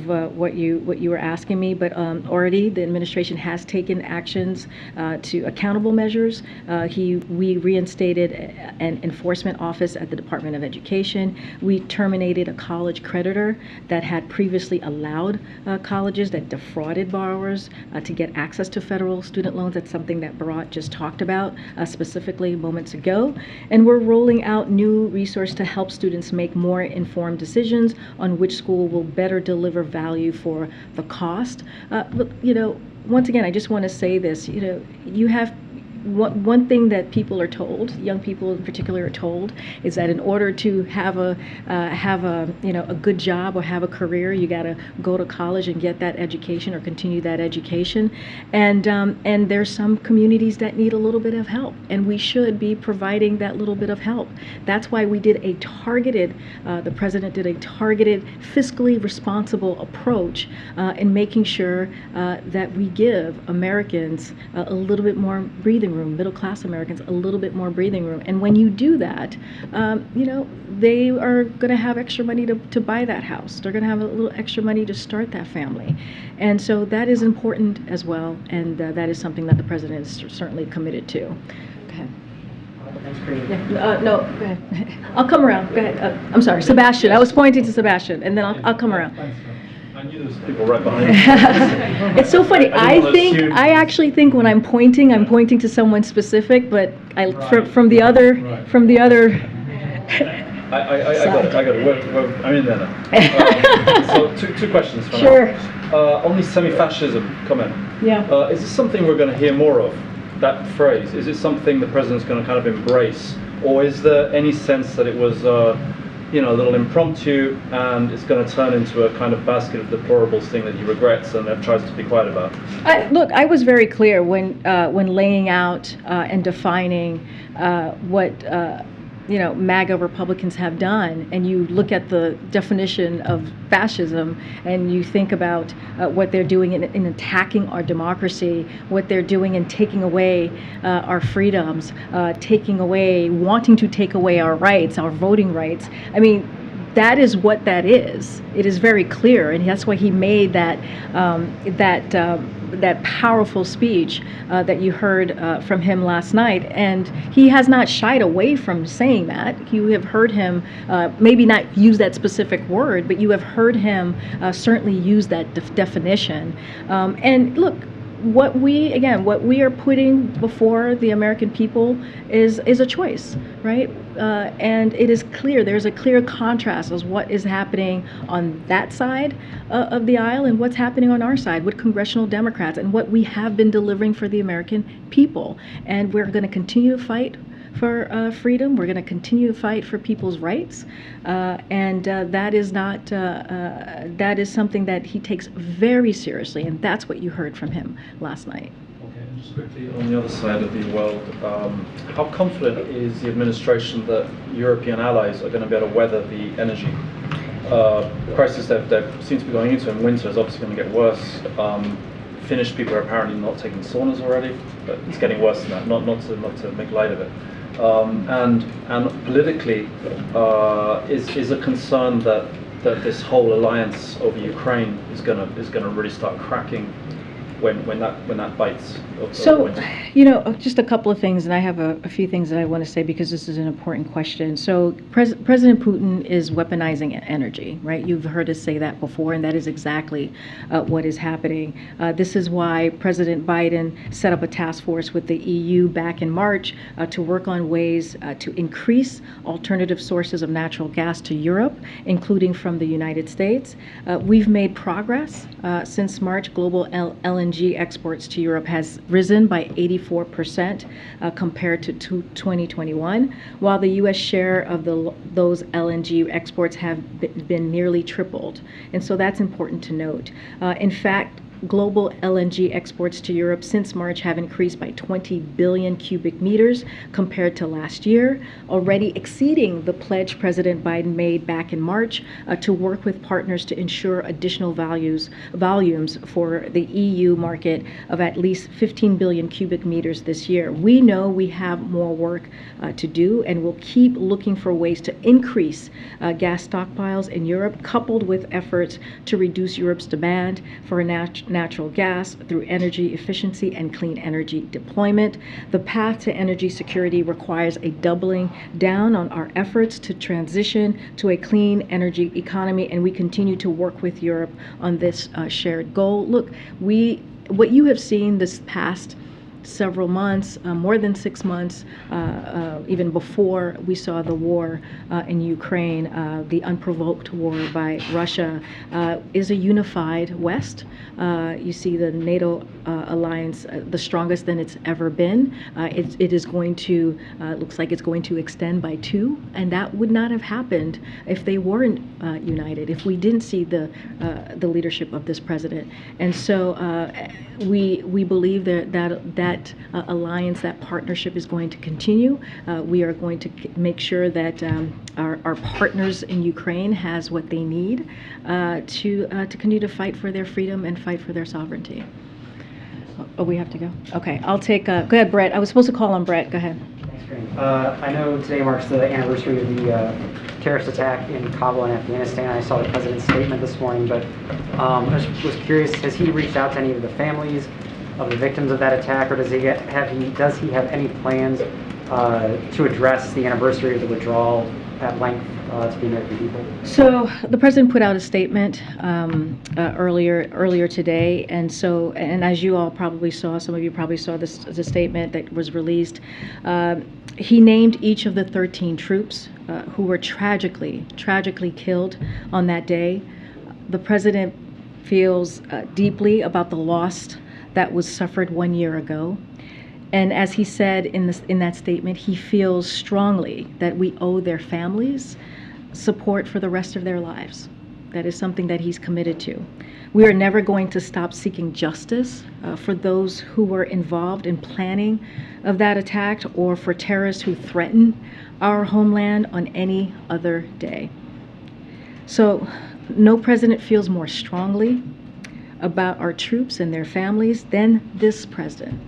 what you were asking me, but already the administration has taken actions to accountable measures. We reinstated an enforcement office at the Department of Education. We terminated a college creditor that had previously allowed colleges that defrauded borrowers to get access to federal student loans. That's something that Bharat just talked about specifically moments ago. And we're rolling out new resources to help students make more informed decisions on which school will better deliver value for the cost. But, once again, I just want to say this, you have one thing that people are told, young people in particular are told, is that in order to have a good job or have a career, you got to go to college and get that education or continue that education. And there's some communities that need a little bit of help, and we should be providing that little bit of help. That's why we did the president did a targeted, fiscally responsible approach in making sure that we give Americans a little bit more breathing room, middle-class Americans a little bit more breathing room. And when you do that, they are going to have extra money to buy that house. They're going to have a little extra money to start that family. And so that is important as well, and that is something that the president is certainly committed to. Go ahead. Thanks, Karine. No, go ahead. I'll come around. Go ahead. I'm sorry, Sebastian. I was pointing to Sebastian, and then I'll come around. I knew there was people right behind me. It's so funny. I actually think when I'm pointing to someone specific, but from the other. I got it. I'm in there now. So two questions. Sure. On the semi-fascism comment. Yeah. Is this something we're going to hear more of? That phrase. Is it something the president's going to kind of embrace, or is there any sense that it was a little impromptu, and it's going to turn into a kind of basket of deplorables thing that he regrets and that tries to be quiet about? Look, I was very clear when laying out and defining what MAGA Republicans have done, and you look at the definition of fascism, and you think about what they're doing in attacking our democracy, what they're doing in taking away our freedoms, wanting to take away our rights, our voting rights. I mean, that is what that is. It is very clear, and that's why he made that powerful speech that you heard from him last night. And he has not shied away from saying that. You have heard him maybe not use that specific word, but you have heard him certainly use that definition. And look, what we are putting before the American people is a choice, right? And it is clear, there's a clear contrast as what is happening on that side of the aisle and what's happening on our side with congressional Democrats and what we have been delivering for the American people. And we're going to continue to fight for freedom. We're going to continue to fight for people's rights, and that is something that he takes very seriously, and that's what you heard from him last night. Okay, and just quickly on the other side of the world, how confident is the administration that European allies are going to be able to weather the energy crisis that seems to be going into, and winter is obviously going to get worse. Finnish people are apparently not taking saunas already, but it's getting worse than that. Not to make light of it. And politically, is a concern that this whole alliance over Ukraine is going to really start cracking when that bites? So, just a couple of things, and I have a few things that I want to say because this is an important question. So, President Putin is weaponizing energy, right? You've heard us say that before, and that is exactly what is happening. This is why President Biden set up a task force with the EU back in March to work on ways to increase alternative sources of natural gas to Europe, including from the United States. We've made progress since March. Global LNG exports to Europe has risen by 84% compared to 2021, while the U.S. share of those LNG exports have been nearly tripled. And so that's important to note. In fact, global LNG exports to Europe since March have increased by 20 billion cubic meters compared to last year, already exceeding the pledge President Biden made back in March to work with partners to ensure additional volumes for the EU market of at least 15 billion cubic meters this year. We know we have more work to do, and we'll keep looking for ways to increase gas stockpiles in Europe, coupled with efforts to reduce Europe's demand for natural gas through energy efficiency and clean energy deployment. The path to energy security requires a doubling down on our efforts to transition to a clean energy economy, and we continue to work with Europe on this shared goal. Look, what you have seen this past several months, more than 6 months, even before we saw the war in Ukraine, the unprovoked war by Russia, is a unified West. You see the NATO alliance, the strongest than it's ever been. It is going to, looks like it's going to extend by 2, and that would not have happened if they weren't united, if we didn't see the leadership of this president. And so we believe that alliance, that partnership is going to continue. We are going to make sure that our partners in Ukraine has what they need to continue to fight for their freedom and fight for their sovereignty. Oh, we have to go? Okay, I'll take, go ahead, Brett. I was supposed to call on Brett. Go ahead. Thanks, Karine. I know today marks the anniversary of the terrorist attack in Kabul and Afghanistan. I saw the president's statement this morning, but I was curious, has he reached out to any of the families of the victims of that attack, or does he have any plans to address the anniversary of the withdrawal at length to the American people? So the president put out a statement earlier today, and as you all probably saw, some of you probably saw the statement that was released. He named each of the 13 troops who were tragically killed on that day. The president feels deeply about the loss that was suffered 1 year ago. And as he said in that statement, he feels strongly that we owe their families support for the rest of their lives. That is something that he's committed to. We are never going to stop seeking justice for those who were involved in planning of that attack, or for terrorists who threaten our homeland on any other day. So no president feels more strongly about our troops and their families than this president.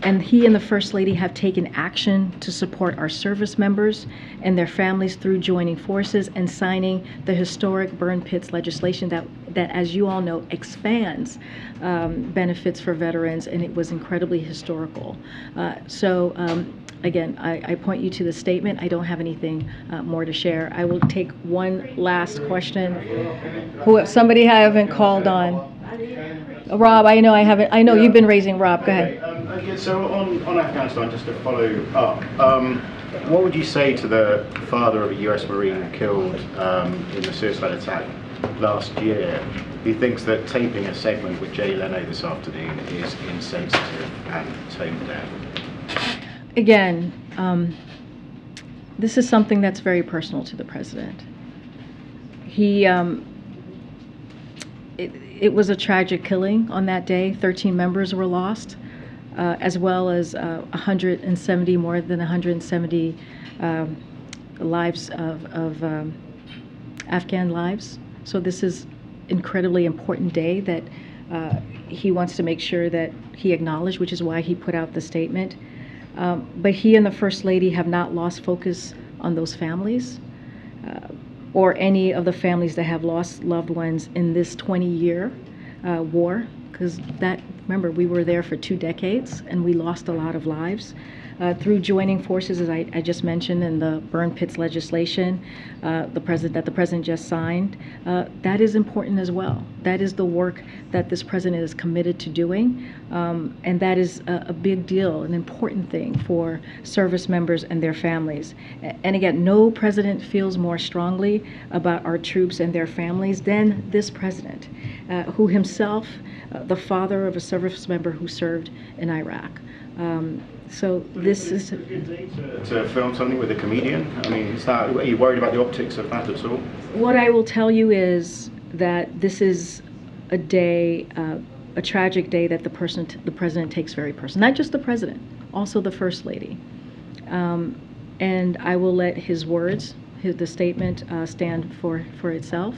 And he and the First Lady have taken action to support our service members and their families through joining forces and signing the historic burn pits legislation that as you all know, expands benefits for veterans, and it was incredibly historical. Again, I point you to the statement. I don't have anything more to share. I will take one last question. Somebody I haven't called on. Rob, I know I haven't. I know you've been raising. Rob, go ahead. So on Afghanistan, just to follow up, what would you say to the father of a US Marine killed in the suicide attack last year, who thinks that taping a segment with Jay Leno this afternoon is insensitive and tone deaf? Again, this is something that's very personal to the president. It was a tragic killing on that day. 13 members were lost, as well as 170, more than 170 lives of Afghan lives. So this is incredibly important day that he wants to make sure that he acknowledged, which is why he put out the statement. But he and the First Lady have not lost focus on those families or any of the families that have lost loved ones in this 20-year war, because Remember, we were there for 2 decades, and we lost a lot of lives. Through joining forces, as I just mentioned, in the burn pits legislation that the president just signed, that is important as well. That is the work that this president is committed to doing, and that is a big deal, an important thing for service members and their families. And again, no president feels more strongly about our troops and their families than this president, who himself, the father of a service member who served in Iraq. So this is to film something with a comedian. I mean, are you worried about the optics of that at all? What I will tell you is that this is a day, a tragic day that the president takes very personal. Not just the president, also the first lady. And I will let his words, the statement, stand for itself.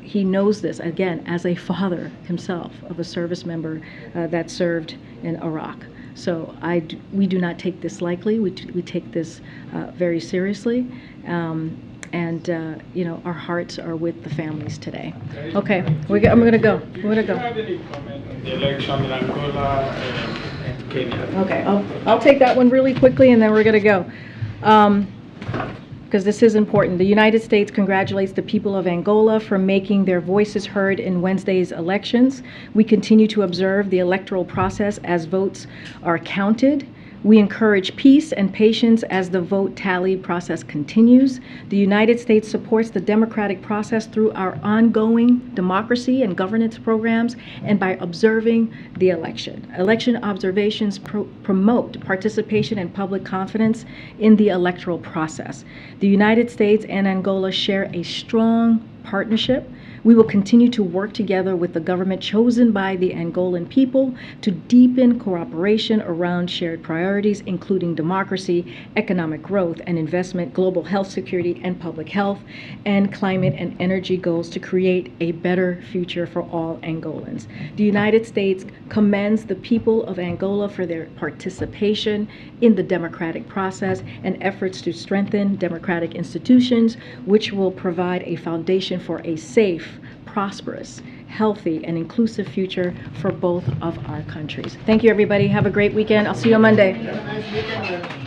He knows this, again, as a father himself of a service member that served in Iraq. So we do not take this lightly. We take this very seriously. Our hearts are with the families today. Okay, I'm going to go. Do you have any comment on the election in Angola and Kenya? Okay, I'll take that one really quickly, and then we're going to go. Because this is important. The United States congratulates the people of Angola for making their voices heard in Wednesday's elections. We continue to observe the electoral process as votes are counted. We encourage peace and patience as the vote tally process continues. The United States supports the democratic process through our ongoing democracy and governance programs and by observing the election. Election observations promote participation and public confidence in the electoral process. The United States and Angola share a strong partnership. We will continue to work together with the government chosen by the Angolan people to deepen cooperation around shared priorities, including democracy, economic growth and investment, global health security and public health, and climate and energy goals to create a better future for all Angolans. The United States commends the people of Angola for their participation in the democratic process and efforts to strengthen democratic institutions, which will provide a foundation for a safe, prosperous, healthy, and inclusive future for both of our countries. Thank you, everybody. Have a great weekend. I'll see you on Monday. Have a nice weekend.